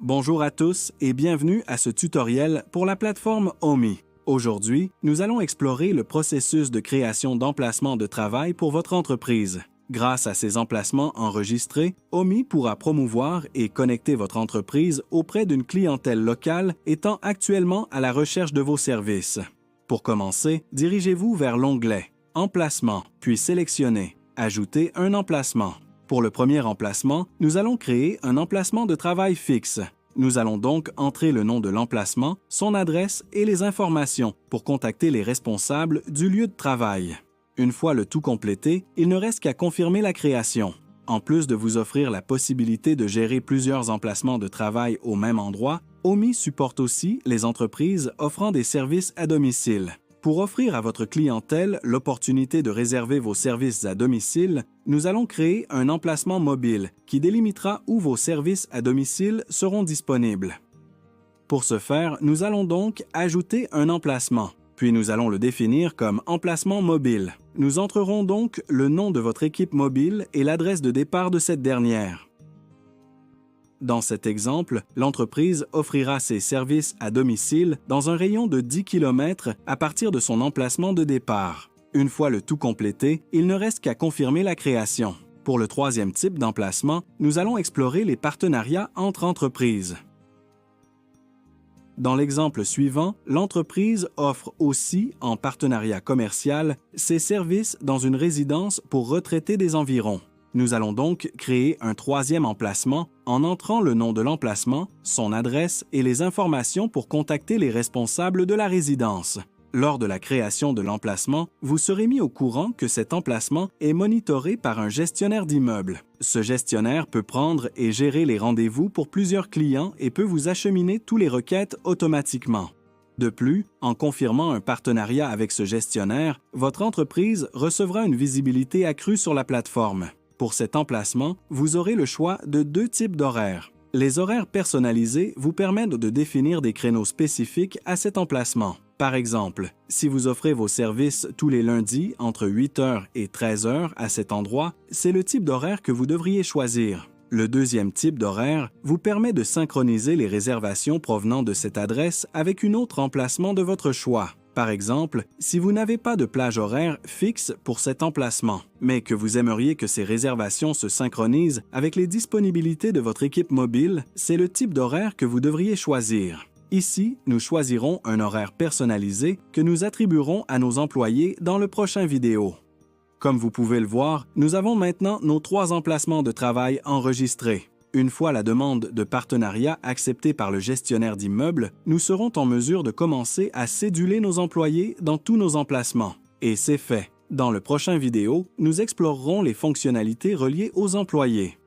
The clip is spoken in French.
Bonjour à tous et bienvenue à ce tutoriel pour la plateforme Omi. Aujourd'hui, nous allons explorer le processus de création d'emplacements de travail pour votre entreprise. Grâce à ces emplacements enregistrés, Omi pourra promouvoir et connecter votre entreprise auprès d'une clientèle locale étant actuellement à la recherche de vos services. Pour commencer, dirigez-vous vers l'onglet « Emplacement », puis sélectionnez « Ajouter un emplacement ». Pour le premier emplacement, nous allons créer un emplacement de travail fixe. Nous allons donc entrer le nom de l'emplacement, son adresse et les informations pour contacter les responsables du lieu de travail. Une fois le tout complété, il ne reste qu'à confirmer la création. En plus de vous offrir la possibilité de gérer plusieurs emplacements de travail au même endroit, Omi supporte aussi les entreprises offrant des services à domicile. Pour offrir à votre clientèle l'opportunité de réserver vos services à domicile, nous allons créer un emplacement mobile qui délimitera où vos services à domicile seront disponibles. Pour ce faire, nous allons donc ajouter un emplacement, puis nous allons le définir comme emplacement mobile. Nous entrerons donc le nom de votre équipe mobile et l'adresse de départ de cette dernière. Dans cet exemple, l'entreprise offrira ses services à domicile dans un rayon de 10 km à partir de son emplacement de départ. Une fois le tout complété, il ne reste qu'à confirmer la création. Pour le troisième type d'emplacement, nous allons explorer les partenariats entre entreprises. Dans l'exemple suivant, l'entreprise offre aussi, en partenariat commercial, ses services dans une résidence pour retraités des environs. Nous allons donc créer un troisième emplacement en entrant le nom de l'emplacement, son adresse et les informations pour contacter les responsables de la résidence. Lors de la création de l'emplacement, vous serez mis au courant que cet emplacement est monitoré par un gestionnaire d'immeubles. Ce gestionnaire peut prendre et gérer les rendez-vous pour plusieurs clients et peut vous acheminer tous les requêtes automatiquement. De plus, en confirmant un partenariat avec ce gestionnaire, votre entreprise recevra une visibilité accrue sur la plateforme. Pour cet emplacement, vous aurez le choix de deux types d'horaires. Les horaires personnalisés vous permettent de définir des créneaux spécifiques à cet emplacement. Par exemple, si vous offrez vos services tous les lundis entre 8h et 13h à cet endroit, c'est le type d'horaire que vous devriez choisir. Le deuxième type d'horaire vous permet de synchroniser les réservations provenant de cette adresse avec un autre emplacement de votre choix. Par exemple, si vous n'avez pas de plage horaire fixe pour cet emplacement, mais que vous aimeriez que ces réservations se synchronisent avec les disponibilités de votre équipe mobile, c'est le type d'horaire que vous devriez choisir. Ici, nous choisirons un horaire personnalisé que nous attribuerons à nos employés dans le prochain vidéo. Comme vous pouvez le voir, nous avons maintenant nos 3 emplacements de travail enregistrés. Une fois la demande de partenariat acceptée par le gestionnaire d'immeubles, nous serons en mesure de commencer à céduler nos employés dans tous nos emplacements. Et c'est fait. Dans le prochain vidéo, nous explorerons les fonctionnalités reliées aux employés.